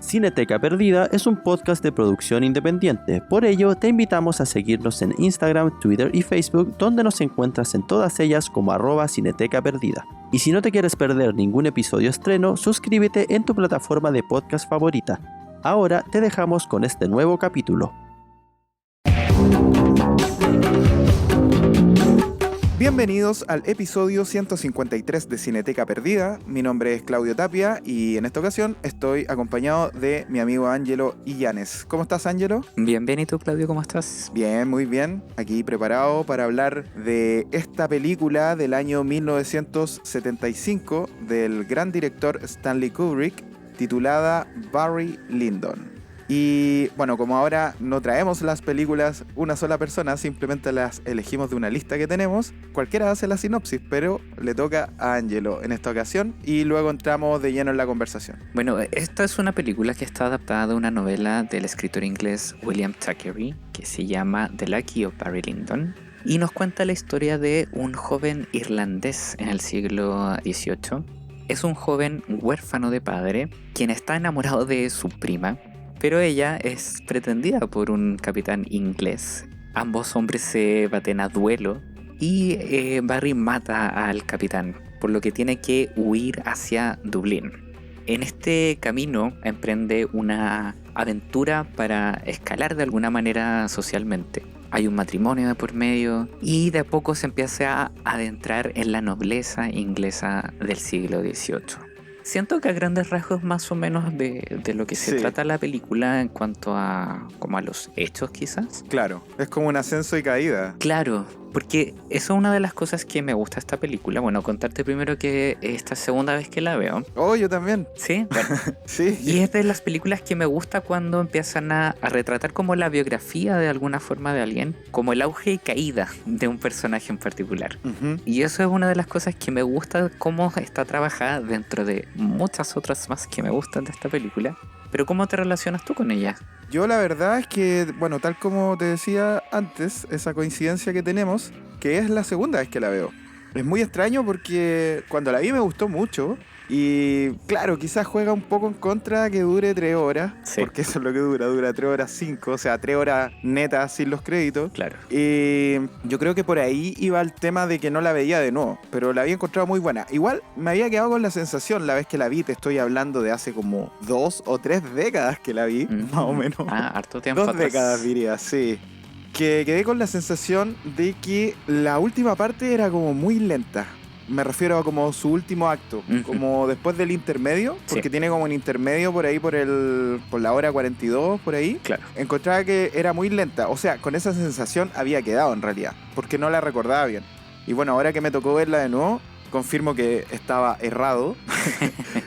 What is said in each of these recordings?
Cineteca Perdida es un podcast de producción independiente, por ello te invitamos a seguirnos en Instagram, Twitter y Facebook, donde nos encuentras en todas ellas como @Cineteca Perdida. Y si no te quieres perder ningún episodio estreno, suscríbete en tu plataforma de podcast favorita. Ahora te dejamos con este nuevo capítulo. Bienvenidos al episodio 153 de Cineteca Perdida. Mi nombre es Claudio Tapia y en esta ocasión estoy acompañado de mi amigo Ángelo Illanes. ¿Cómo estás, Ángelo? Bien, ¿y tú, Claudio, cómo estás? Bien, muy bien. Aquí preparado para hablar de esta película del año 1975 del gran director Stanley Kubrick, titulada Barry Lyndon. Y bueno, como ahora no traemos las películas una sola persona, simplemente las elegimos de una lista que tenemos, cualquiera hace la sinopsis, pero le toca a Ángelo en esta ocasión y luego entramos de lleno en la conversación. Bueno, esta es una película que está adaptada de una novela del escritor inglés William Thackeray, que se llama The Lucky of Barry Lyndon, y nos cuenta la historia de un joven irlandés en el siglo XVIII. Es un joven huérfano de padre, quien está enamorado de su prima, pero ella es pretendida por un capitán inglés. Ambos hombres se baten a duelo y Barry mata al capitán, por lo que tiene que huir hacia Dublín. En este camino emprende una aventura para escalar de alguna manera socialmente. Hay un matrimonio de por medio y de a poco se empieza a adentrar en la nobleza inglesa del siglo XVIII. Siento que a grandes rasgos más o menos de lo que se trata la película en cuanto a como a los hechos quizás. Claro, es como un ascenso y caída. Claro, porque eso es una de las cosas que me gusta de esta película. Bueno, contarte primero que esta es segunda vez que la veo. Oh, yo también. Sí, bueno. Sí. Y es de las películas que me gusta cuando empiezan a retratar como la biografía de alguna forma de alguien, como el auge y caída de un personaje en particular. Uh-huh. Y eso es una de las cosas que me gusta, cómo está trabajada dentro de muchas otras más que me gustan de esta película. Pero ¿cómo te relacionas tú con ella? Yo la verdad es que, bueno, tal como te decía antes, esa coincidencia que tenemos, que es la segunda vez que la veo. Es muy extraño porque cuando la vi me gustó mucho. Y claro, quizás juega un poco en contra que dure 3 horas, sí, porque eso es lo que dura 3 horas 5, o sea, 3 horas netas sin los créditos. Claro. Y yo creo que por ahí iba el tema de que no la veía de nuevo, pero la había encontrado muy buena. Igual me había quedado con la sensación la vez que la vi, te estoy hablando de hace como 2 o 3 décadas que la vi, más o menos. Harto tiempo 2 atrás. décadas diría, sí. Que quedé con la sensación de que la última parte era como muy lenta. Me refiero a como su último acto, como después del intermedio, porque tiene como un intermedio por ahí por la hora 42, por ahí. Claro. Encontraba que era muy lenta, o sea, con esa sensación había quedado en realidad, porque no la recordaba bien. Y bueno, ahora que me tocó verla de nuevo, confirmo que estaba errado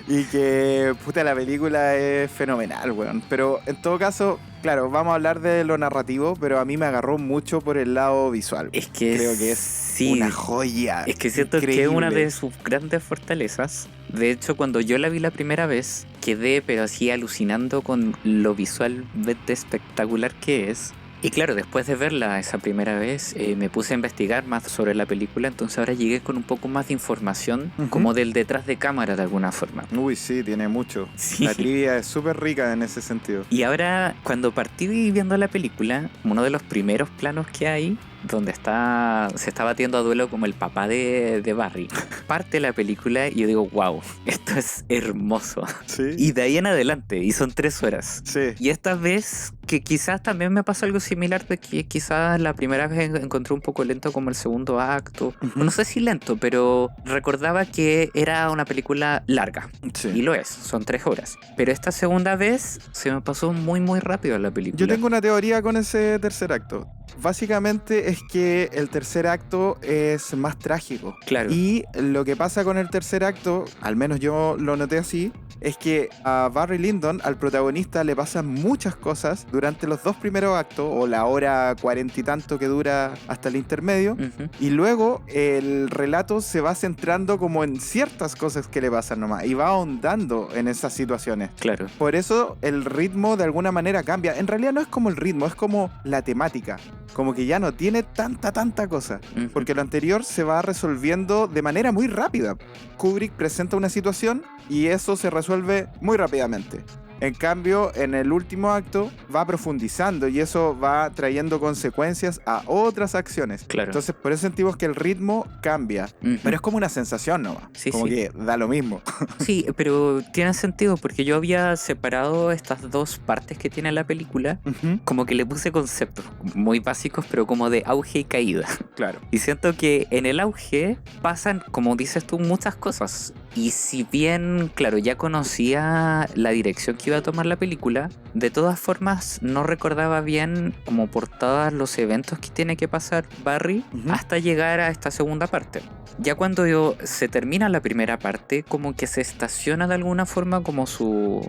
y que puta, la película es fenomenal, weón. Pero en todo caso, claro, vamos a hablar de lo narrativo, pero a mí me agarró mucho por el lado visual. Es que creo que es una joya. Es que siento increíble. que es una de sus grandes fortalezas. De hecho, cuando yo la vi la primera vez, quedé pero así alucinando con lo visualmente espectacular que es. Y claro, después de verla esa primera vez, me puse a investigar más sobre la película, entonces ahora llegué con un poco más de información, como del detrás de cámara de alguna forma. Uy, sí, tiene mucho. Sí. La trivia es súper rica en ese sentido. Y ahora, cuando partí viendo la película, uno de los primeros planos que hay, donde se está batiendo a duelo como el papá de Barry, parte la película y yo digo, wow, esto es hermoso. Sí. Y de ahí en adelante, y son 3 horas. Sí. Y esta vez, que quizás también me pasó algo similar, de que quizás la primera vez encontré un poco lento como el segundo acto. Uh-huh. No sé si lento, pero recordaba que era una película larga. Sí. Y lo es, son 3 horas. Pero esta segunda vez se me pasó muy muy rápido la película. Yo tengo una teoría con ese tercer acto. Básicamente es que el tercer acto es más trágico. Claro. Y lo que pasa con el tercer acto, al menos yo lo noté así, es que a Barry Lyndon, al protagonista, le pasan muchas cosas durante los 2 primeros actos, o la hora 40 y tanto que dura hasta el intermedio, y luego el relato se va centrando como en ciertas cosas que le pasan nomás, y va ahondando en esas situaciones. Claro. Por eso el ritmo de alguna manera cambia. En realidad no es como el ritmo, es como la temática. Como que ya no tiene tanta cosa. Porque lo anterior se va resolviendo de manera muy rápida. Kubrick presenta una situación y eso se resuelve muy rápidamente. En cambio, en el último acto va profundizando y eso va trayendo consecuencias a otras acciones. Claro. Entonces, por eso sentimos que el ritmo cambia. Ujú. Pero es como una sensación nomás. Sí, como sí. que da lo mismo. Sí, pero tiene sentido porque yo había separado estas dos partes que tiene la película. Ujú, Como que le puse conceptos muy básicos, pero como de auge y caída. claro. Y siento que en el auge pasan, como dices tú, muchas cosas. Y si bien, claro, ya conocía la dirección que iba a tomar la película, de todas formas no recordaba bien como por todos los eventos que tiene que pasar Barry Ujú. hasta llegar a esta segunda parte. Ya cuando se termina la primera parte, como que se estaciona de alguna forma como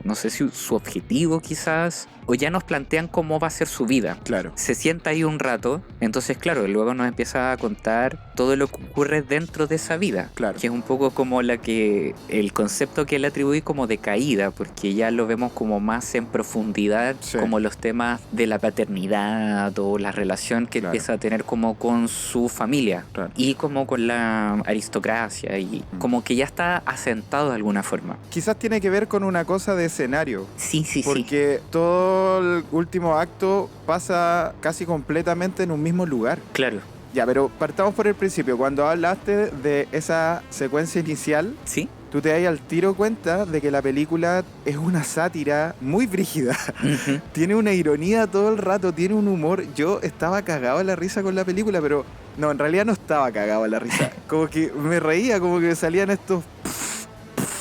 no sé si su objetivo quizás, o ya nos plantean cómo va a ser su vida. Claro. Se sienta ahí un rato, entonces claro, luego nos empieza a contar todo lo que ocurre dentro de esa vida, Claro. que es un poco como el concepto que le atribuí como de caída, porque ya lo vemos como más en profundidad, Sí. como los temas de la paternidad o la relación que Claro. empieza a tener como con su familia Claro. y como con la aristocracia y como que ya está asentado de alguna forma. Quizás tiene que ver con una cosa de escenario. Sí, sí, sí. Porque todo el último acto pasa casi completamente en un mismo lugar. Claro, Ya, pero partamos por el principio. Cuando hablaste de esa secuencia inicial, sí. tú te das al tiro cuenta de que la película es una sátira muy brígida. Ujú. Tiene una ironía todo el rato, tiene un humor. Yo estaba cagado a la risa con la película, pero no, en realidad no estaba cagado a la risa. Como que me reía, como que me salían estos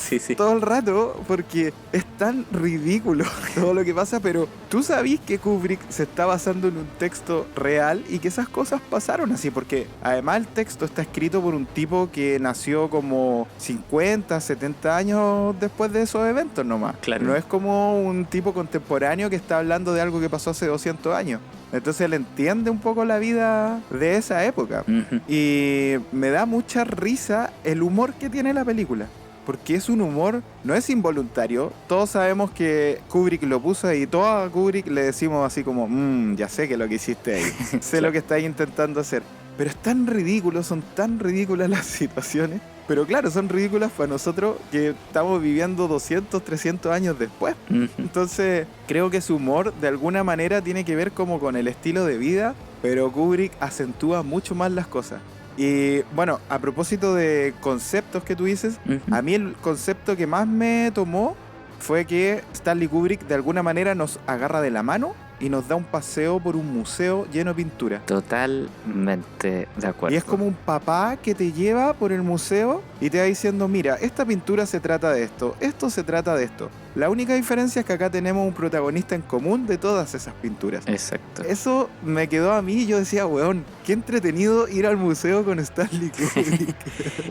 Sí, sí. todo el rato porque es tan ridículo todo lo que pasa, pero tú sabís que Kubrick se está basando en un texto real y que esas cosas pasaron así, porque además el texto está escrito por un tipo que nació como 50, 70 años después de esos eventos nomás. Claro. No es como un tipo contemporáneo que está hablando de algo que pasó hace 200 años. Entonces él entiende un poco la vida de esa época. Ujú. Y me da mucha risa el humor que tiene la película. Porque es un humor, no es involuntario. Todos sabemos que Kubrick lo puso ahí. Todos a Kubrick le decimos así como, ya sé que lo que hiciste ahí. Sé lo que estás intentando hacer. Pero es tan ridículo, son tan ridículas las situaciones. Pero claro, son ridículas para nosotros que estamos viviendo 200, 300 años después. Ujú. Entonces, creo que su humor de alguna manera tiene que ver como con el estilo de vida, pero Kubrick acentúa mucho más las cosas. Y bueno, a propósito de conceptos que tú dices, Ujú. a mí el concepto que más me tomó fue que Stanley Kubrick de alguna manera nos agarra de la mano y nos da un paseo por un museo lleno de pintura. Totalmente de acuerdo. Y es como un papá que te lleva por el museo y te va diciendo, mira, esta pintura se trata de esto se trata de esto. La única diferencia es que acá tenemos un protagonista en común de todas esas pinturas. Exacto. Eso me quedó a mí y yo decía, weón, qué entretenido ir al museo con Stanley Kubrick.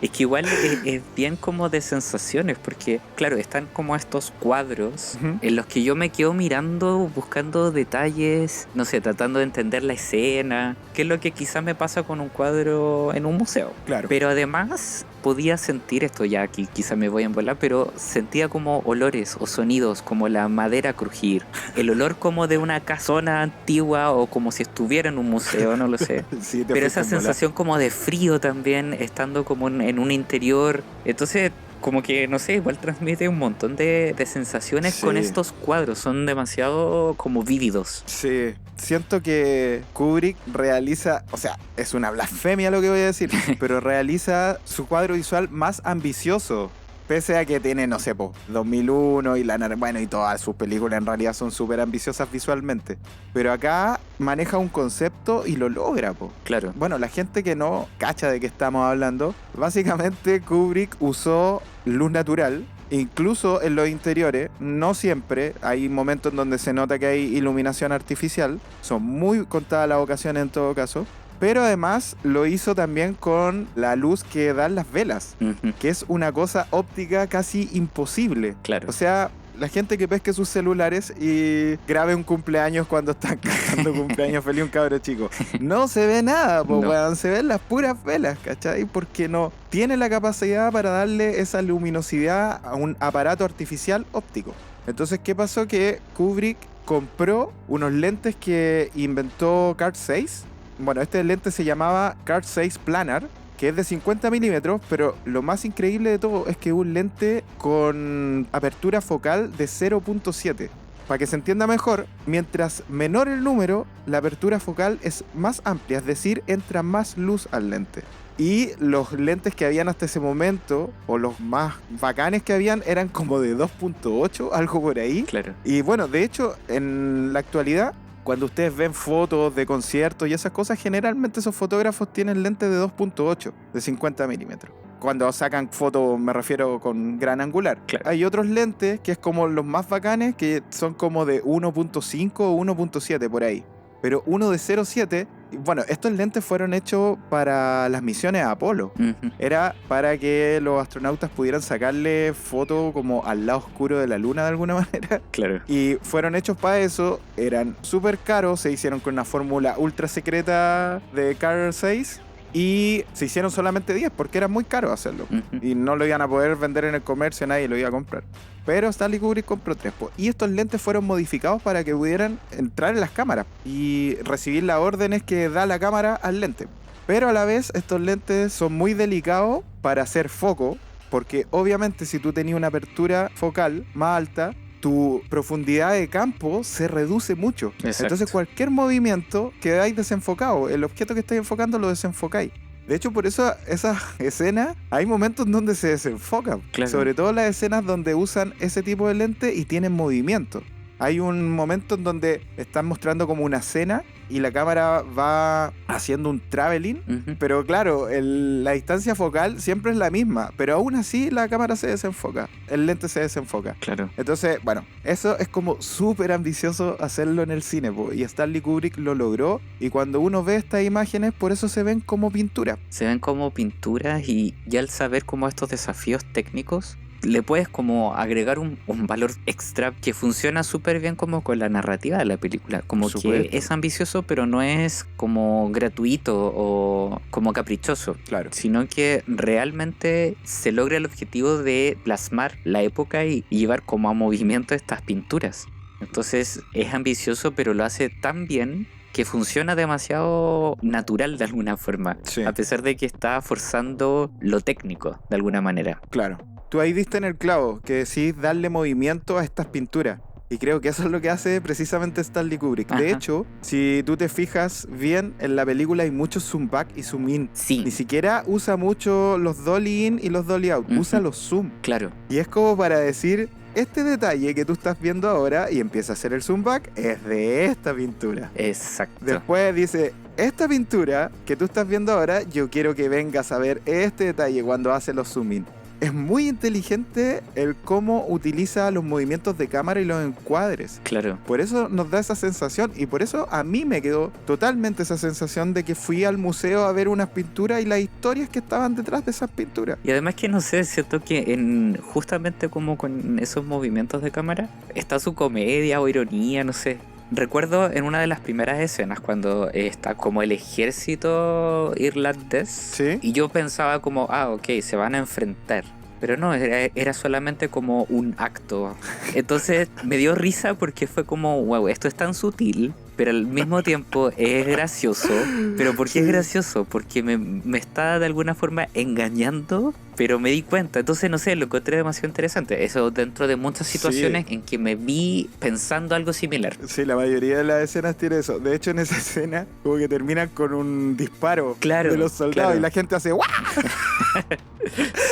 Es que igual es bien como de sensaciones, porque claro, están como estos cuadros Ujú. en los que yo me quedo mirando, buscando detalles, no sé, tratando de entender la escena, que es lo que quizás me pasa con un cuadro en un museo. Claro. Pero además podía sentir esto ya aquí, quizás me voy a embolar, pero sentía como olores o sonidos, como la madera crujir, el olor como de una casona antigua o como si estuviera en un museo, no lo sé. Sí, te Pero fuiste esa en bola. sensación como de frío también, estando como en un interior. Entonces, como que, no sé, igual transmite un montón de sensaciones Sí. con estos cuadros. Son demasiado como vívidos. Sí, siento que Kubrick realiza, o sea, es una blasfemia lo que voy a decir, pero realiza su cuadro visual más ambicioso. Pese a que tiene, no sé, 2001 y bueno, y todas sus películas en realidad son súper ambiciosas visualmente. Pero acá maneja un concepto y lo logra, po. Claro. Bueno, la gente que no cacha de qué estamos hablando, básicamente Kubrick usó luz natural, incluso en los interiores, no siempre, hay momentos en donde se nota que hay iluminación artificial, son muy contadas las ocasiones en todo caso, pero además lo hizo también con la luz que dan las velas, Ujú. que es una cosa óptica casi imposible. Claro. O sea, la gente que pesque sus celulares y grabe un cumpleaños cuando están cantando cumpleaños feliz un cabro chico. No se ve nada, po, No. weón, se ven las puras velas, ¿cachai? Porque no tiene la capacidad para darle esa luminosidad a un aparato artificial óptico. Entonces, ¿qué pasó? Que Kubrick compró unos lentes que inventó Carl Zeiss. Bueno, este lente se llamaba Carl Zeiss Planar que es de 50 milímetros, pero lo más increíble de todo es que es un lente con apertura focal de 0.7. Para que se entienda mejor, mientras menor el número, la apertura focal es más amplia, es decir, entra más luz al lente. Y los lentes que habían hasta ese momento, o los más bacanes que habían, eran como de 2.8, algo por ahí. Claro. Y bueno, de hecho, en la actualidad, cuando ustedes ven fotos de conciertos y esas cosas, generalmente esos fotógrafos tienen lentes de 2.8, de 50 milímetros. Cuando sacan fotos me refiero con gran angular. Claro. Hay otros lentes que es como los más bacanes, que son como de 1.5 o 1.7 por ahí. Pero uno de 0.7, bueno, estos lentes fueron hechos para las misiones Apolo. Ujú. Era para que los astronautas pudieran sacarle fotos como al lado oscuro de la luna de alguna manera. Claro. Y fueron hechos para eso, eran súper caros, se hicieron con una fórmula ultra secreta de Carl 6 y se hicieron solamente 10 porque era muy caro hacerlo. Ujú. Y no lo iban a poder vender en el comercio, nadie lo iba a comprar. Pero Stanley Kubrick compró 3. Y estos lentes fueron modificados para que pudieran entrar en las cámaras y recibir las órdenes que da la cámara al lente. Pero a la vez estos lentes son muy delicados para hacer foco, porque obviamente si tú tenías una apertura focal más alta, tu profundidad de campo se reduce mucho. Exacto. Entonces cualquier movimiento quedáis desenfocado. El objeto que estáis enfocando lo desenfocáis. De hecho, por eso esas escenas, hay momentos en donde se desenfocan. Claro. Sobre todo las escenas donde usan ese tipo de lente y tienen movimiento. Hay un momento en donde están mostrando como una escena y la cámara va haciendo un traveling. Ujú. Pero claro, la distancia focal siempre es la misma. Pero aún así la cámara se desenfoca. El lente se desenfoca. Claro. Entonces, bueno, eso es como súper ambicioso hacerlo en el cine, po, y Stanley Kubrick lo logró. Y cuando uno ve estas imágenes, por eso se ven como pintura. Se ven como pinturas y ya al saber como estos desafíos técnicos, le puedes como agregar un valor extra que funciona súper bien como con la narrativa de la película. Como Por que supuesto. es ambicioso, pero no es como gratuito o como caprichoso. Claro. Sino que realmente se logra el objetivo de plasmar la época y llevar como a movimiento estas pinturas. Entonces es ambicioso, pero lo hace tan bien que funciona demasiado natural de alguna forma. Sí. A pesar de que está forzando lo técnico de alguna manera. Claro. Tú ahí diste en el clavo, que decís darle movimiento a estas pinturas. Y creo que eso es lo que hace precisamente Stanley Kubrick. Ajá. De hecho, si tú te fijas bien, en la película hay mucho zoom back y zoom in. Sí, Ni siquiera usa mucho los dolly in y los dolly out. Ujú. Usa los zoom. claro. Y es como para decir, este detalle que tú estás viendo ahora y empieza a hacer el zoom back es de esta pintura. Exacto. Después dice, esta pintura que tú estás viendo ahora, yo quiero que vengas a ver este detalle cuando hace los zoom in. Es muy inteligente el cómo utiliza los movimientos de cámara y los encuadres. Claro. Por eso nos da esa sensación y por eso a mí me quedó totalmente esa sensación de que fui al museo a ver unas pinturas y las historias que estaban detrás de esas pinturas. Y además que no sé, siento que justamente como con esos movimientos de cámara está su comedia o ironía, no sé. Recuerdo en una de las primeras escenas cuando está como el ejército irlandés ¿Sí? y yo pensaba como, ok, se van a enfrentar. Pero no, era solamente como un acto. Entonces me dio risa porque fue como, wow, esto es tan sutil, pero al mismo tiempo es gracioso. ¿Pero por qué Sí. es gracioso? Porque me está de alguna forma engañando, pero me di cuenta. Entonces, no sé, lo encontré demasiado interesante. Eso dentro de muchas situaciones en que me vi pensando algo similar. Sí, la mayoría de las escenas tiene eso. De hecho, en esa escena, como que terminan con un disparo Claro, de los soldados claro. y la gente hace ¡guau!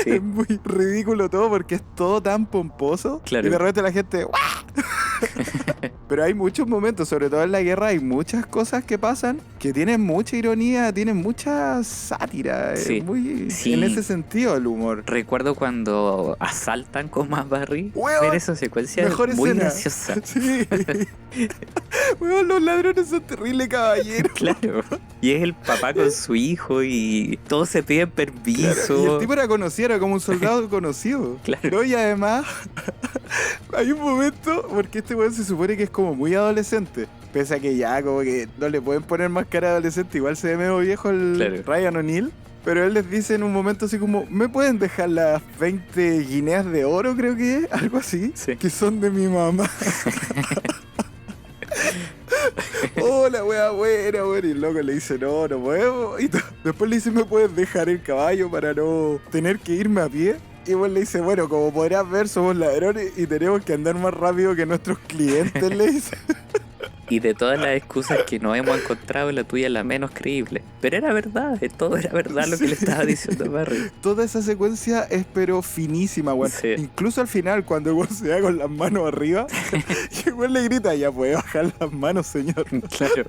Sí. Es muy ridículo todo porque es todo tan pomposo. Claro. Y de repente la gente ¡guau! Pero hay muchos momentos, sobre todo en la guerra, hay muchas cosas que pasan que tienen mucha ironía, tienen mucha sátira. Sí. Es muy Sí. en ese sentido el humor. Recuerdo cuando asaltan con más Barry. Weón, Ver esa secuencia mejor es muy escena. graciosa. Sí. Bueno, los ladrones son terribles caballeros. Claro. Y es el papá con su hijo y todos se piden permiso. Claro, y el tipo era conocido, era como un soldado conocido. Claro. ¿No? Y además, hay un momento, porque este weón se supone que es como muy adolescente. Pese a que ya como que no le pueden poner más cara de adolescente, igual se ve medio viejo el Claro. Ryan O'Neal. Pero él les dice en un momento así como, ¿me pueden dejar las 20 guineas de oro, creo que es? Algo así. Sí. Que son de mi mamá. Oh, no, la wea buena, weón. Y el loco le dice, no, no podemos. Y después le dice, ¿me puedes dejar el caballo para no tener que irme a pie? Y bueno, le dice, bueno, como podrás ver, somos ladrones y tenemos que andar más rápido que nuestros clientes, le dice. Y de todas las excusas que nos hemos encontrado, la tuya es la menos creíble. Pero era verdad, todo era verdad lo que le estaba diciendo a Barry. Toda esa secuencia es pero finísima, weón. Sí. Incluso al final, cuando el weón se da con las manos arriba, y el weón le grita, ya puede bajar las manos, señor. Claro.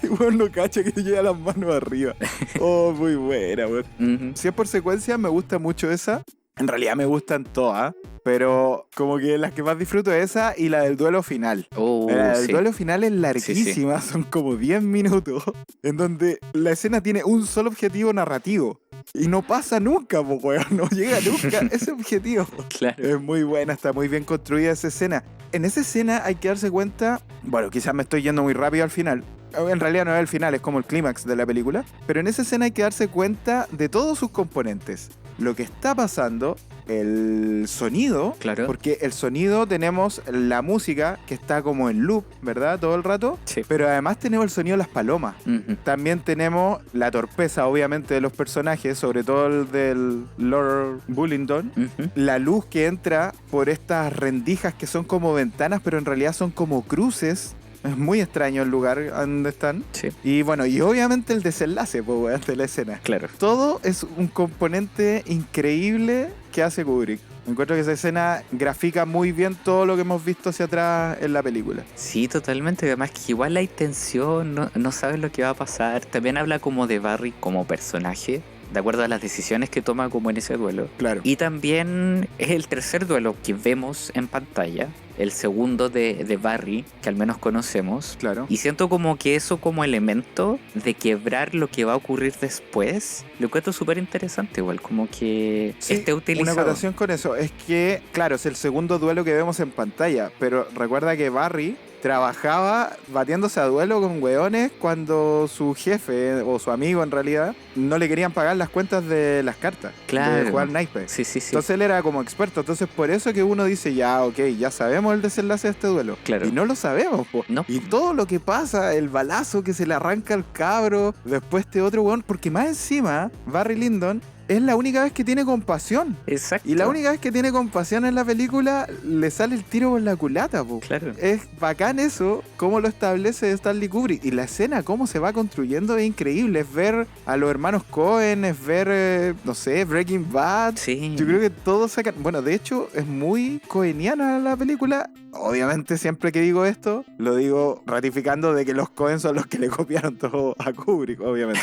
Y el weón no cacha que lleva las manos arriba. Oh, muy buena, weón. Ujú. Si es por secuencia, me gusta mucho esa. En realidad me gustan todas, pero como que las que más disfruto es esa y la del duelo final. La del Sí. duelo final es larguísima, son como 10 minutos, en donde la escena tiene un solo objetivo narrativo. Y no pasa nunca, po, weón, no llega nunca ese objetivo. Claro. Es muy buena, está muy bien construida esa escena. En esa escena hay que darse cuenta, bueno, quizás me estoy yendo muy rápido al final. En realidad no es el final, es como el clímax de la película. Pero en esa escena hay que darse cuenta de todos sus componentes. Lo que está pasando, el sonido, Claro. porque el sonido tenemos la música que está como en loop, ¿verdad? Todo el rato. Sí. Pero además tenemos el sonido de las palomas. Ujú. También tenemos la torpeza, obviamente, de los personajes, sobre todo el del Lord Bullingdon. Ujú. La luz que entra por estas rendijas que son como ventanas, pero en realidad son como cruces. Es muy extraño el lugar donde están. Sí, Y bueno, y obviamente el desenlace, pues, weón, de la escena. claro. Todo es un componente increíble que hace Kubrick. Encuentro que esa escena grafica muy bien todo lo que hemos visto hacia atrás en la película. Sí, totalmente. Además que igual hay tensión, no sabes lo que va a pasar. También habla como de Barry como personaje, de acuerdo a las decisiones que toma como en ese duelo. Claro. Y también es el tercer duelo que vemos en pantalla, el segundo de Barry, que al menos conocemos. Claro. Y siento como que eso como elemento de quebrar lo que va a ocurrir después, lo encuentro súper interesante igual, como que Sí, esté utilizado. una acotación con eso es que, claro, es el segundo duelo que vemos en pantalla, pero recuerda que Barry trabajaba batiéndose a duelo con weones cuando su jefe, o su amigo en realidad, no le querían pagar las cuentas de las cartas Claro. de jugar naipes. Sí, sí, sí. Entonces él era como experto, entonces por eso que uno dice, ya, ok, ya sabemos el desenlace de este duelo. Claro. Y no lo sabemos, po. No. Y todo lo que pasa, el balazo que se le arranca al cabro, después este otro weón, porque más encima, Barry Lyndon es la única vez que tiene compasión. Exacto. Y la única vez que tiene compasión en la película, le sale el tiro por la culata, po. Claro. Es bacán eso, cómo lo establece Stanley Kubrick. Y la escena, cómo se va construyendo, es increíble. Es ver a los hermanos Coen, es ver, no sé, Breaking Bad. Sí. Yo creo que todos sacan... Bueno, de hecho, es muy coeniana la película. Obviamente, siempre que digo esto, lo digo ratificando de que los Coen son los que le copiaron todo a Kubrick, obviamente.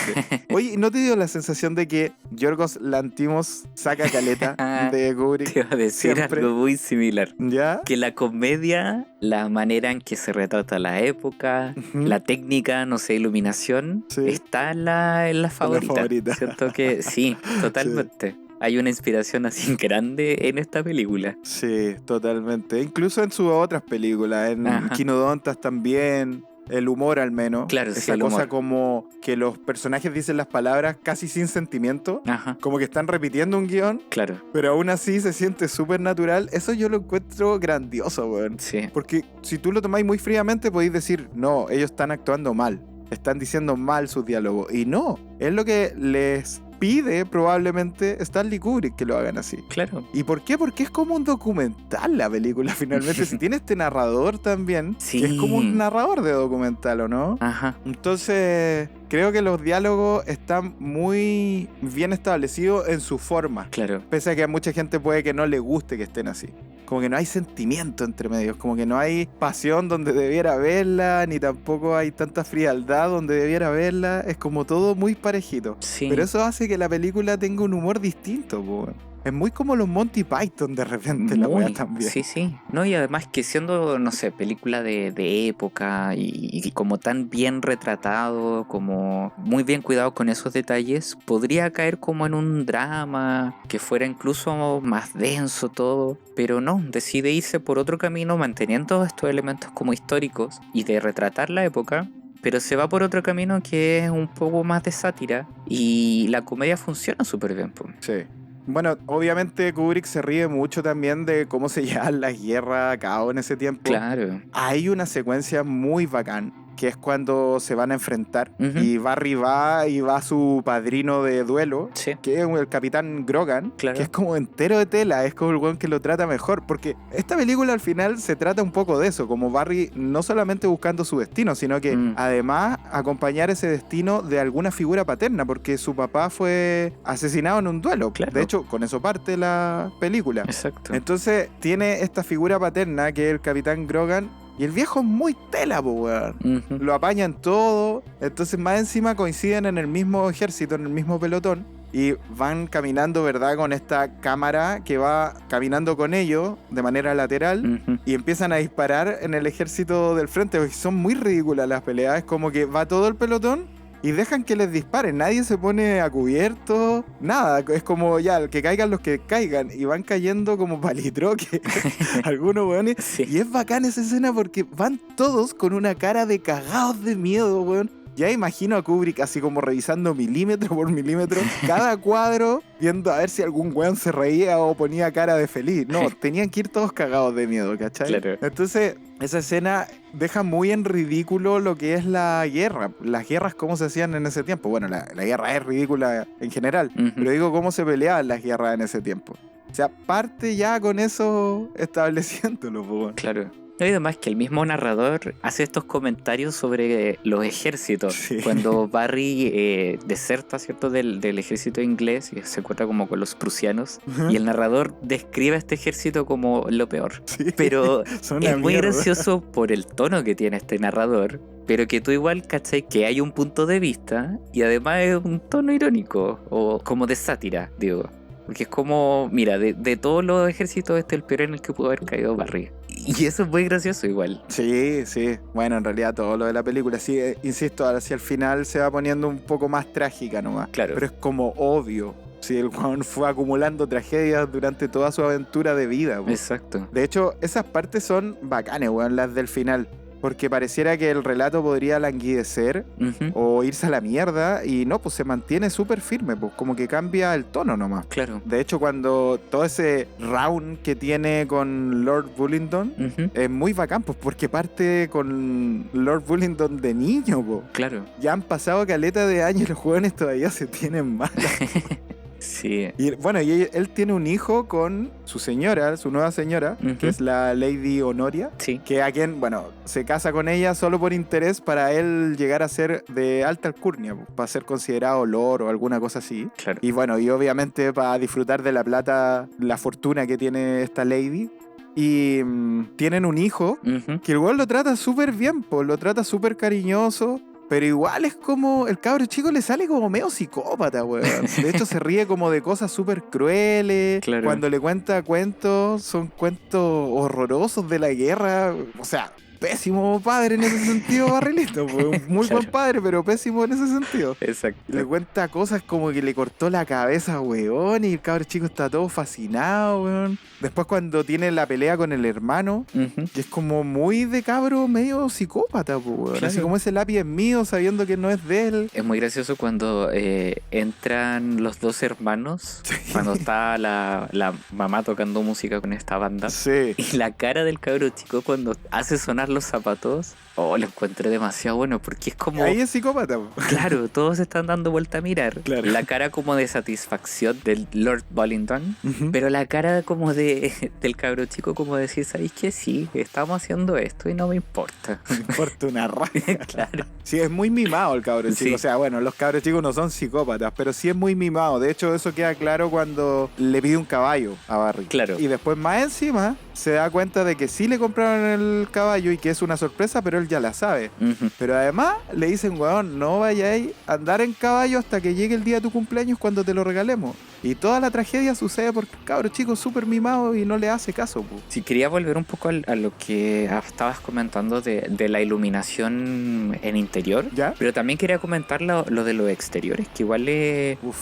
Oye, ¿no te dio la sensación de que Yorgos Lanthimos saca caleta de Kubrick? Te iba a decir Siempre. algo muy similar. ¿Ya? Que la comedia, la manera en que se retrata la época, Ujú. la técnica, no sé, iluminación, Sí. está en la favorita. favorita. Siento que sí, totalmente. Hay una inspiración así grande en esta película. Sí, totalmente. Incluso en sus otras películas, en Ajá. Quinodontas también. El humor al menos. Claro, sí, Esa el cosa humor. como que los personajes dicen las palabras casi sin sentimiento. Ajá, Como que están repitiendo un guión, claro, pero aún así se siente súper natural. Eso yo lo encuentro grandioso, weón. sí. Porque si tú lo tomáis muy fríamente, podéis decir, no, ellos están actuando mal. Están diciendo mal sus diálogos. Y no, es lo que les pide probablemente Stanley Kubrick que lo hagan así. Claro. ¿Y por qué? Porque es como un documental la película finalmente. Si tiene este narrador también, Sí. que es como un narrador de documental, ¿o no? Ajá. Entonces, creo que los diálogos están muy bien establecidos en su forma. Claro. Pese a que a mucha gente puede que no le guste que estén así. Como que no hay sentimiento entre medios, como que no hay pasión donde debiera haberla, ni tampoco hay tanta frialdad donde debiera haberla. Es como todo muy parejito. Sí. Pero eso hace que la película tenga un humor distinto, po. Es muy como los Monty Python de repente, la Muy, wea también. Sí, sí. No, y además que siendo, no sé, película de época y como tan bien retratado, como muy bien cuidado con esos detalles, podría caer como en un drama que fuera incluso más denso todo, pero no, decide irse por otro camino manteniendo estos elementos como históricos y de retratar la época. Pero se va por otro camino que es un poco más de sátira y la comedia funciona súper bien. Po. Sí. Bueno, obviamente Kubrick se ríe mucho también de cómo se llevan las guerras a cabo en ese tiempo. Claro. Hay una secuencia muy bacán que es cuando se van a enfrentar. Ujú. Y Barry va y va su padrino de duelo, Sí. que es el capitán Grogan, Claro. que es como entero de tela, es como el weón que lo trata mejor, porque esta película al final se trata un poco de eso, como Barry no solamente buscando su destino, sino que además acompañar ese destino de alguna figura paterna, porque su papá fue asesinado en un duelo. Claro. De hecho, con eso parte la película. Exacto. Entonces tiene esta figura paterna que es el capitán Grogan, y el viejo es muy tela, po, weón. Ujú. Lo apañan todo, entonces más encima coinciden en el mismo ejército, en el mismo pelotón, y van caminando, ¿verdad? Con esta cámara que va caminando con ellos de manera lateral. Ujú. Y empiezan a disparar en el ejército del frente. Porque son muy ridículas las peleas. Es como que va todo el pelotón y dejan que les disparen. Nadie se pone a cubierto. Nada. Es como ya, que caigan los que caigan. Y van cayendo como palitroque. Algunos weones. Sí. Y es bacán esa escena porque van todos con una cara de cagados de miedo, weón. Ya imagino a Kubrick así como revisando milímetro por milímetro cada cuadro, viendo a ver si algún weón se reía o ponía cara de feliz. No, tenían que ir todos cagados de miedo, ¿cachai? Claro. Entonces, esa escena deja muy en ridículo lo que es la guerra. Las guerras, cómo se hacían en ese tiempo. Bueno, la guerra es ridícula en general, Ujú. pero digo cómo se peleaban las guerras en ese tiempo. O sea, parte ya con eso estableciéndolo, po, weón. Claro. Y además que el mismo narrador hace estos comentarios sobre los ejércitos. Sí. Cuando Barry deserta, ¿cierto? Del ejército inglés y se encuentra como con los prusianos. Ujú. Y el narrador describe a este ejército como lo peor. Sí. Pero Son una es muy mierda. gracioso por el tono que tiene este narrador. Pero que tú igual cachai que hay un punto de vista y además es un tono irónico o como de sátira, digo. Porque es como, mira, de todos los ejércitos este es el peor en el que pudo haber caído Barry. Y eso es muy gracioso igual. Sí, sí. Bueno, en realidad todo lo de la película, sí, insisto, hacia el final se va poniendo un poco más trágica nomás. Claro. Pero es como obvio. Sí, el Juan fue acumulando tragedias durante toda su aventura de vida, po. Exacto. De hecho, esas partes son bacanes, weón, las del final. Porque pareciera que el relato podría languidecer Ujú. o irse a la mierda. Y no, pues se mantiene súper firme, pues como que cambia el tono nomás. Claro. De hecho, cuando todo ese round que tiene con Lord Bullingdon Ujú. es muy bacán, pues porque parte con Lord Bullingdon de niño, po. Claro. Ya han pasado caleta de años y los jóvenes todavía se tienen mal. Sí. Y bueno, y él tiene un hijo con su señora, su nueva señora, Ujú. que es la Lady Honoria, Sí. que a quien, bueno, se casa con ella solo por interés para él llegar a ser de alta alcurnia, po, para ser considerado lord o alguna cosa así. Claro. Y bueno, y obviamente para disfrutar de la plata, la fortuna que tiene esta lady. Y tienen un hijo Ujú. que el weón lo trata súper bien, pues lo trata súper cariñoso. Pero igual es como, el cabro chico le sale como medio psicópata, weón. De hecho se ríe como de cosas súper crueles. Claro. Cuando le cuenta cuentos, son cuentos horrorosos de la guerra. O sea, pésimo padre en ese sentido, Barrilito. Muy Claro. buen padre, pero pésimo en ese sentido. Exacto. Le cuenta cosas como que le cortó la cabeza, weón, y el cabro chico está todo fascinado, weón. Después cuando tiene la pelea con el hermano, Ujú. que es como muy de cabro medio psicópata, pues, weón. Claro. Así como ese lápiz es mío, sabiendo que no es de él. Es muy gracioso cuando entran los dos hermanos, cuando está la mamá tocando música con esta banda. Sí. Y la cara del cabro chico cuando hace sonar los zapatos, lo encontré demasiado bueno porque es como... Ahí es psicópata, po. Claro, todos están dando vuelta a mirar. Claro. La cara como de satisfacción del Lord Bullingdon, Ujú. pero la cara como del cabro chico como decir, ¿sabéis qué? Sí, estamos haciendo esto y no me importa. Me importa una raja. Claro. Sí, es muy mimado el cabro chico. Sí. O sea, bueno, los cabros chicos no son psicópatas, pero sí es muy mimado. De hecho, eso queda claro cuando le pide un caballo a Barry. Claro. Y después, más encima, se da cuenta de que sí le compraron el caballo y que es una sorpresa, pero él ya la sabe. Ujú. Pero además le dicen, weón, no vayáis a andar en caballo hasta que llegue el día de tu cumpleaños cuando te lo regalemos. Y toda la tragedia sucede porque el cabro chico es súper mimado y no le hace caso, po. Sí, quería volver un poco a lo que estabas comentando de la iluminación en interior. ¿Ya? Pero también quería comentar lo de los exteriores, que igual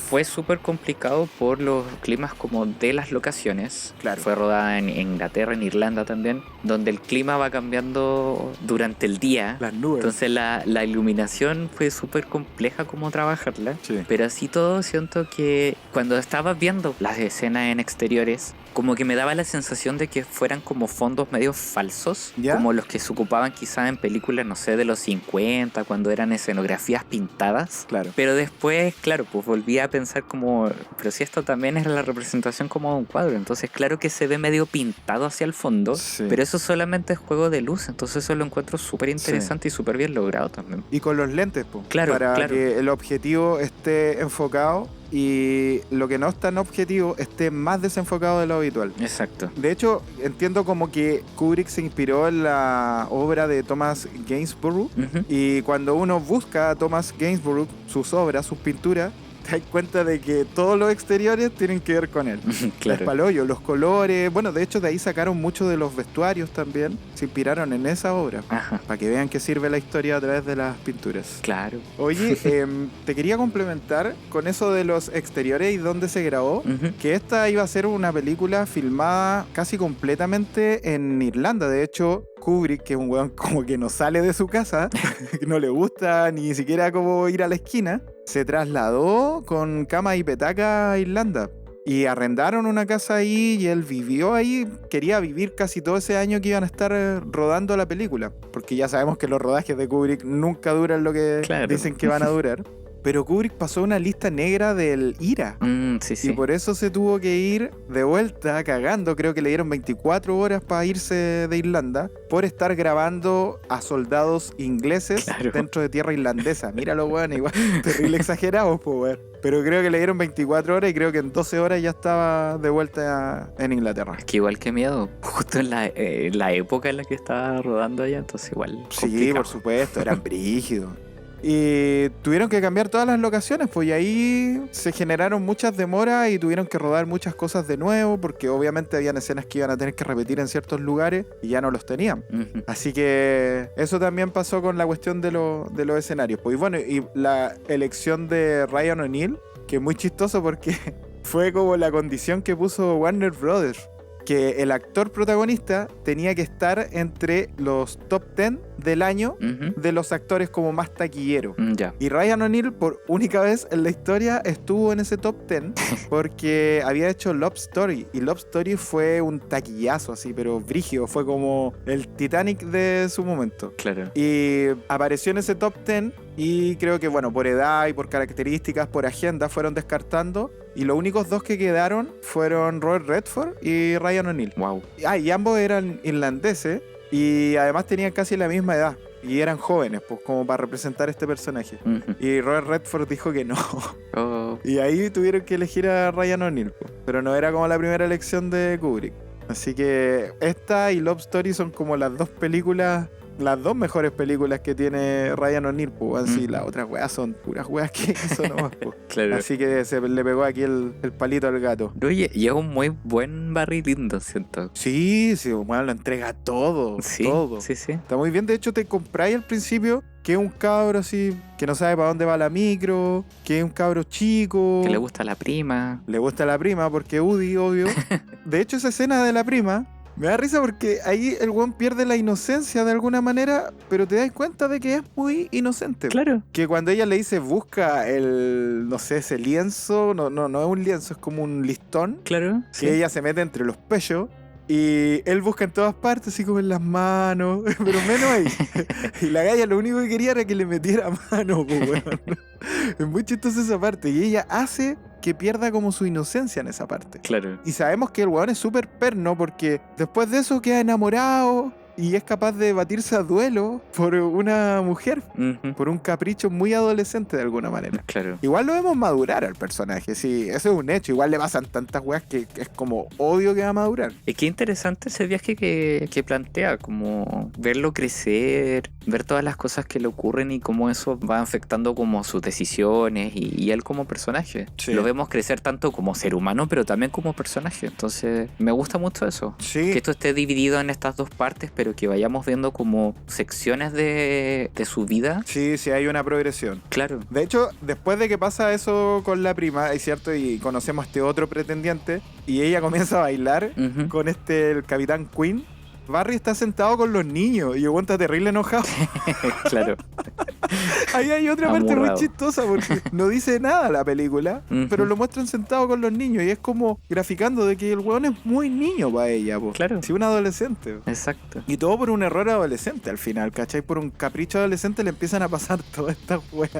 fue súper complicado por los climas como de las locaciones. Claro. Fue rodada en Inglaterra, en Irlanda también, donde el clima va cambiando durante el día. Las nubes. Entonces la iluminación fue súper compleja como trabajarla. Sí. Pero así todo siento que cuando estabas viendo las escenas en exteriores, como que me daba la sensación de que fueran como fondos medio falsos, ¿Ya? como los que se ocupaban quizás en películas, no sé, de los 50, cuando eran escenografías pintadas. Claro. Pero después, claro, pues volví a pensar como, pero si esto también es la representación como de un cuadro, entonces claro que se ve medio pintado hacia el fondo, Sí. pero eso solamente es juego de luz, entonces eso lo encuentro súper interesante y súper bien logrado también. Y con los lentes, po, Claro, para claro. que el objetivo esté enfocado y lo que no está en objetivo esté más desenfocado de lo habitual. Exacto. De hecho, entiendo como que Kubrick se inspiró en la obra de Thomas Gainsborough, Ujú. y cuando uno busca a Thomas Gainsborough, sus obras, sus pinturas, te das cuenta de que todos los exteriores tienen que ver con él. Es Claro. palollo, los colores. Bueno, de hecho, de ahí sacaron mucho de los vestuarios también. Se inspiraron en esa obra. Ajá. Para que vean que sirve la historia a través de las pinturas. Claro. Oye, te quería complementar con eso de los exteriores y dónde se grabó. Ujú. Que esta iba a ser una película filmada casi completamente en Irlanda. De hecho, Kubrick, que es un weón como que no sale de su casa, que no le gusta ni siquiera como ir a la esquina, se trasladó con cama y petaca a Irlanda. Y arrendaron una casa ahí y él vivió ahí. Quería vivir casi todo ese año que iban a estar rodando la película. Porque ya sabemos que los rodajes de Kubrick nunca duran lo que Claro. dicen que van a durar. Pero Kubrick pasó una lista negra del IRA. Sí, sí. Y por eso se tuvo que ir de vuelta cagando. Creo que le dieron 24 horas para irse de Irlanda por estar grabando a soldados ingleses Claro. dentro de tierra irlandesa. Míralo, weón, igual terrible exagerado, pues, weón. Pero creo que le dieron 24 horas y creo que en 12 horas ya estaba de vuelta en Inglaterra. Es que igual que miedo, justo en la época en la que estaba rodando allá, entonces igual. Sí, complicado. por supuesto, eran brígidos. Y tuvieron que cambiar todas las locaciones, pues y ahí se generaron muchas demoras y tuvieron que rodar muchas cosas de nuevo, porque obviamente habían escenas que iban a tener que repetir en ciertos lugares y ya no los tenían. Ujú. Así que eso también pasó con la cuestión de los escenarios. Pues y bueno, y la elección de Ryan O'Neal, que es muy chistoso porque fue como la condición que puso Warner Brothers, que el actor protagonista tenía que estar entre los top 10 del año Ujú. de los actores como más taquilleros. Ya. Y Ryan O'Neal, por única vez en la historia, estuvo en ese top 10 porque había hecho Love Story. Y Love Story fue un taquillazo así, pero brígido. Fue como el Titanic de su momento. Claro. Y apareció en ese top 10 y creo que, bueno, por edad y por características, por agenda, fueron descartando. Y los únicos dos que quedaron fueron Robert Redford y Ryan O'Neal. Wow. Y ambos eran irlandeses y además tenían casi la misma edad. Y eran jóvenes, pues, como para representar este personaje. Ujú. Y Robert Redford dijo que no. Oh, Y ahí tuvieron que elegir a Ryan O'Neal, pues. Pero no era como la primera elección de Kubrick. Así que esta y Love Story son como las dos películas, las dos mejores películas que tiene Ryan O'Neal, pues. Así, las otras weas son puras weas que hizo nomás, pues. claro. Así que se le pegó aquí el palito al gato. Oye, y es un muy buen Barry Lyndon, siento. Sí, sí, bueno, lo entrega todo, Sí, todo. sí, sí. Está muy bien, de hecho te compráis al principio que es un cabro así, que no sabe para dónde va la micro, que es un cabro chico. Que le gusta la prima. Le gusta la prima porque Woody, obvio. De hecho, esa escena de la prima me da risa porque ahí el weón pierde la inocencia de alguna manera, pero te das cuenta de que es muy inocente. Claro. Que cuando ella le dice busca el, no sé, ese lienzo, no es un lienzo, es como un listón, Claro. que ella se mete entre los pechos. Y él busca en todas partes, así como en las manos, pero menos ahí. Y la galla lo único que quería era que le metiera mano, po, weón. Es muy chistosa esa parte. Y ella hace que pierda como su inocencia en esa parte. Claro. Y sabemos que el weón es súper perno porque después de eso queda enamorado y es capaz de batirse a duelo por una mujer, Ujú. por un capricho muy adolescente de alguna manera. Claro. Igual lo vemos madurar al personaje, sí, eso es un hecho. Igual le pasan tantas weas que es como obvio que va a madurar. Es que interesante ese viaje que plantea, como verlo crecer, ver todas las cosas que le ocurren y cómo eso va afectando como sus decisiones y él como personaje. Sí. Lo vemos crecer tanto como ser humano, pero también como personaje. Entonces, me gusta mucho eso. Sí, Que esto esté dividido en estas dos partes, pero que vayamos viendo como secciones de su vida. sí, sí hay una progresión. Claro. De hecho, después de que pasa eso con la prima, es cierto, y conocemos a este otro pretendiente, y ella comienza a bailar Ujú. con el Capitán Queen, Barry está sentado con los niños y el weón está terrible enojado. Claro. Ahí hay otra parte muy Amurrado. chistosa porque no dice nada la película, Ujú. pero lo muestran sentado con los niños y es como graficando de que el weón es muy niño para ella, po. Claro. Sí, un adolescente. Exacto. Y todo por un error adolescente al final, ¿cachai? Por un capricho adolescente le empiezan a pasar todas estas weas.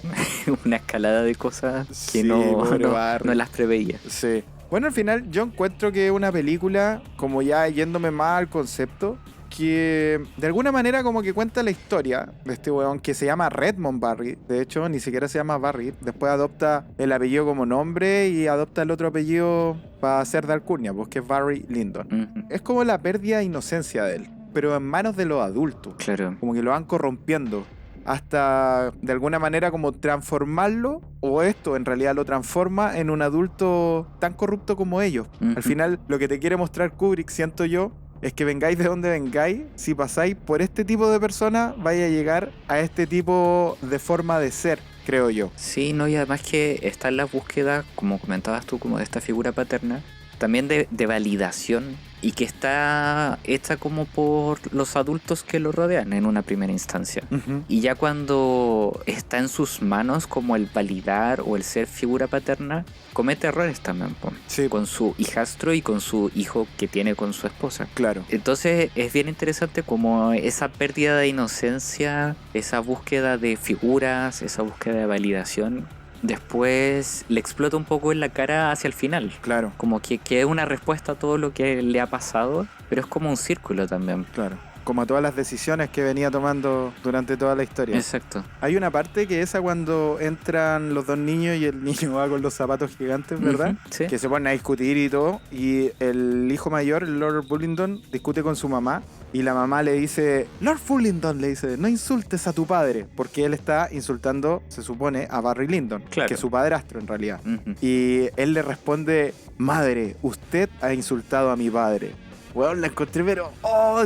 Una escalada de cosas que Sí, no, pobre no, Barry. no las preveía. Sí. Bueno, al final yo encuentro que es una película, como ya yéndome más al concepto, que de alguna manera como que cuenta la historia de este weón que se llama Redmond Barry. De hecho, ni siquiera se llama Barry. Después adopta el apellido como nombre y adopta el otro apellido para ser de alcurnia, pues que es Barry Lyndon. Ujú. Es como la pérdida de inocencia de él, pero en manos de los adultos. Claro. Como que lo van corrompiendo hasta de alguna manera como transformarlo, o esto en realidad lo transforma en un adulto tan corrupto como ellos. Ujú. Al final lo que te quiere mostrar Kubrick, siento yo, es que vengáis de donde vengáis, si pasáis por este tipo de personas, vais a llegar a este tipo de forma de ser, creo yo. Sí, no, y además que está en la búsqueda, como comentabas tú, como de esta figura paterna, también de validación y que está hecha como por los adultos que lo rodean en una primera instancia. Y ya cuando está en sus manos como el validar o el ser figura paterna, comete errores también, po, Sí, con su hijastro y con su hijo que tiene con su esposa. claro. Entonces es bien interesante como esa pérdida de inocencia, esa búsqueda de figuras, esa búsqueda de validación, después le explota un poco en la cara hacia el final. Claro, Como que es una respuesta a todo lo que le ha pasado, pero es como un círculo también. claro. Como a todas las decisiones que venía tomando durante toda la historia. Exacto. Hay una parte que esa cuando entran los dos niños y el niño va con los zapatos gigantes, ¿verdad? Ujú, sí. Que se ponen a discutir y todo. Y el hijo mayor, el Lord Bullingdon, discute con su mamá. Y la mamá le dice, Lord Bullingdon, le dice, no insultes a tu padre. Porque él está insultando, se supone, a Barry Lyndon, Claro. que es su padrastro en realidad. Ujú. Y él le responde, madre, usted ha insultado a mi padre. Weón, la encontré, pero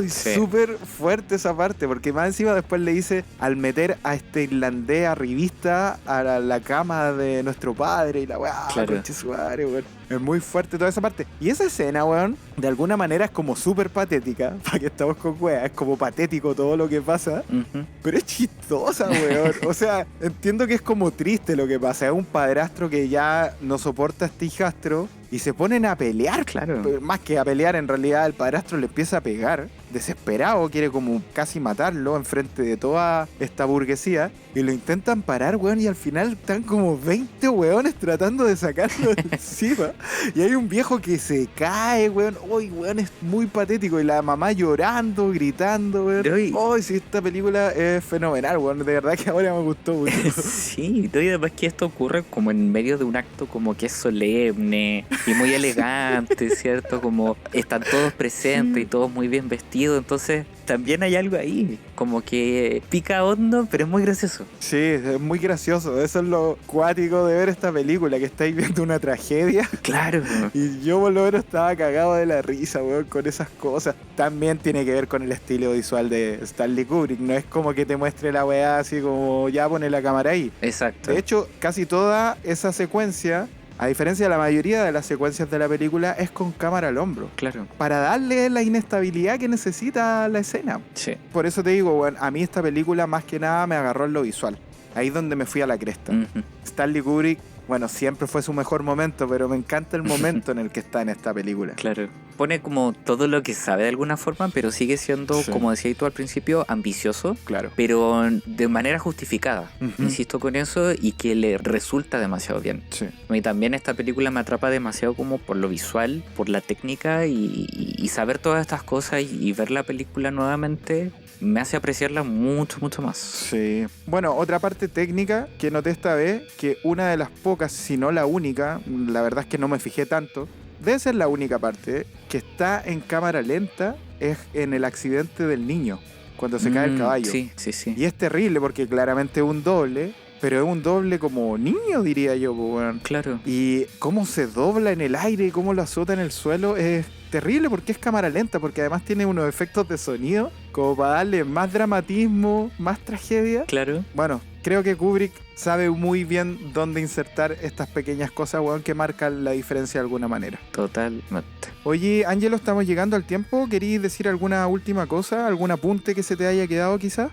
Sí. súper fuerte esa parte, porque más encima después le dice, al meter a este irlandés arribista a la cama de nuestro padre y la weá, Claro. conche su madre, weón. Es muy fuerte toda esa parte. Y esa escena, weón, de alguna manera es como súper patética, para que estamos con weá, es como patético todo lo que pasa, Ujú. pero es chistosa, weón. O sea, entiendo que es como triste lo que pasa. Es un padrastro que ya no soporta a este hijastro y se ponen a pelear. Claro. Pero más que a pelear, en realidad el padrastro le empieza a pegar. Desesperado, quiere como casi matarlo enfrente de toda esta burguesía. Y lo intentan parar, weón. Y al final están como 20 weones tratando de sacarlo de encima. Y hay un viejo que se cae, weón. Uy, weón, es muy patético. Y la mamá llorando, gritando, weón. Uy. Uy, sí, esta película es fenomenal, weón. De verdad que ahora me gustó mucho. Sí, y además que esto ocurre como en medio de un acto como que es solemne y muy elegante, ¿cierto? Como están todos presentes y todos muy bien vestidos, entonces también hay algo ahí, como que pica hondo, pero es muy gracioso. Sí, es muy gracioso. Eso es lo cuático de ver esta película, que estáis viendo una tragedia. Claro. Y yo por lo menos estaba cagado de la risa, weón, con esas cosas. También tiene que ver con el estilo visual de Stanley Kubrick. No es como que te muestre la weá así como ya pone la cámara ahí. Exacto. De hecho, casi toda esa secuencia, a diferencia de la mayoría de las secuencias de la película, es con cámara al hombro. Claro. Para darle la inestabilidad que necesita la escena. Sí. Por eso te digo, weón, a mí esta película más que nada me agarró en lo visual. Ahí es donde me fui a la cresta. Ujú. Stanley Kubrick, bueno, siempre fue su mejor momento, pero me encanta el momento en el que está en esta película. Claro. Pone como todo lo que sabe de alguna forma, pero sigue siendo, Sí. como decías tú al principio, ambicioso, Claro. pero de manera justificada. Ujú. Insisto con eso y que le resulta demasiado bien. Sí. Y también esta película me atrapa demasiado como por lo visual, por la técnica y saber todas estas cosas y ver la película nuevamente me hace apreciarla mucho, mucho más. Sí. Bueno, otra parte técnica que noté esta vez, que una de las pocas, si no la única, la verdad es que no me fijé tanto, debe ser la única parte, que está en cámara lenta, es en el accidente del niño, cuando se cae el caballo. Sí, sí, sí. Y es terrible porque claramente es un doble, pero es un doble como niño, diría yo, po, weón. Claro. Y cómo se dobla en el aire y cómo lo azota en el suelo es terrible porque es cámara lenta, porque además tiene unos efectos de sonido como para darle más dramatismo, más tragedia. Claro. Bueno, creo que Kubrick sabe muy bien dónde insertar estas pequeñas cosas, weón, que marcan la diferencia de alguna manera. Totalmente. Oye, Ángelo, estamos llegando al tiempo. ¿Querías decir alguna última cosa? ¿Algún apunte que se te haya quedado quizá?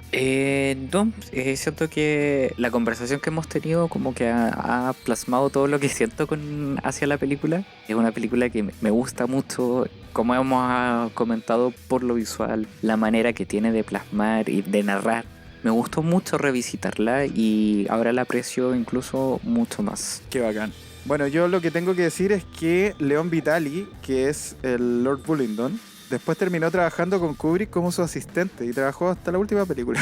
No, siento que la conversación que hemos tenido como que ha plasmado todo lo que siento hacia la película. Es una película que me gusta mucho, como hemos comentado, por lo visual, la manera que tiene de plasmar y de narrar. Me gustó mucho revisitarla y ahora la aprecio incluso mucho más. Qué bacán. Bueno, yo lo que tengo que decir es que Leon Vitali, que es el Lord Bullingdon, después terminó trabajando con Kubrick como su asistente y trabajó hasta la última película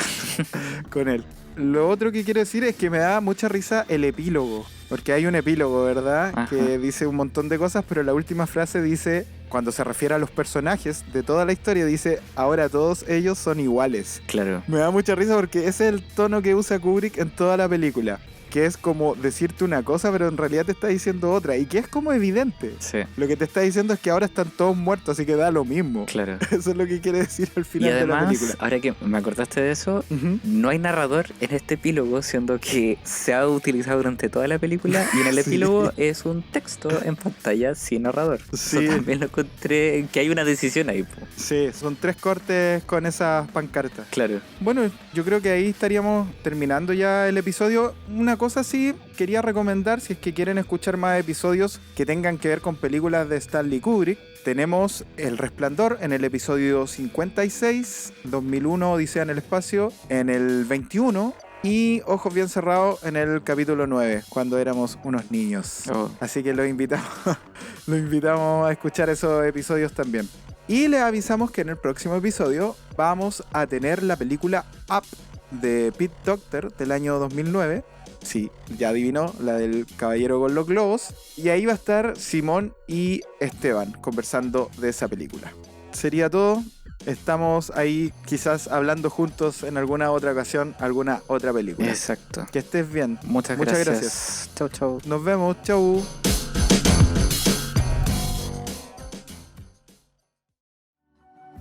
con él. Lo otro que quiero decir es que me da mucha risa el epílogo, porque hay un epílogo, ¿verdad? Ajá. Que dice un montón de cosas, pero la última frase dice, cuando se refiere a los personajes de toda la historia, dice, ahora todos ellos son iguales. Claro. Me da mucha risa porque ese es el tono que usa Kubrick en toda la película, que es como decirte una cosa, pero en realidad te está diciendo otra, y que es como evidente. Sí, Lo que te está diciendo es que ahora están todos muertos, así que da lo mismo. claro. Eso es lo que quiere decir al Y final de la además, película. ahora que me acordaste de eso, Ujú. no hay narrador en este epílogo, siendo que se ha utilizado durante toda la película y en el Sí. epílogo es un texto en pantalla sin narrador. Sí. Eso también lo encontré, que hay una decisión ahí, po. Sí, son 3 cortes con esas pancartas. Claro. Bueno, yo creo que ahí estaríamos terminando ya el episodio. Una cosa sí, quería recomendar, si es que quieren escuchar más episodios que tengan que ver con películas de Stanley Kubrick, tenemos El Resplandor en el episodio 56, 2001 Odisea en el Espacio en el 21 y Ojos Bien Cerrados en el capítulo 9, cuando éramos unos niños. Oh. Así que los invitamos a escuchar esos episodios también. Y les avisamos que en el próximo episodio vamos a tener la película Up de Pete Docter del año 2009. Sí, ya adivinó, la del Caballero con los Globos. Y ahí va a estar Simón y Esteban conversando de esa película. Sería todo. Estamos ahí quizás hablando juntos en alguna otra ocasión, alguna otra película. Exacto. Que estés bien. Muchas gracias. Chau, chau. Nos vemos. Chau.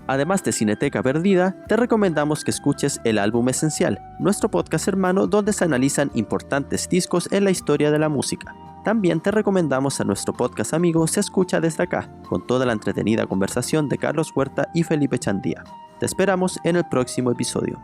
Además de Cineteca Perdida, te recomendamos que escuches El Álbum Esencial, nuestro podcast hermano donde se analizan importantes discos en la historia de la música. También te recomendamos a nuestro podcast amigo Se Escucha Desde Acá, con toda la entretenida conversación de Carlos Huerta y Felipe Chandía. Te esperamos en el próximo episodio.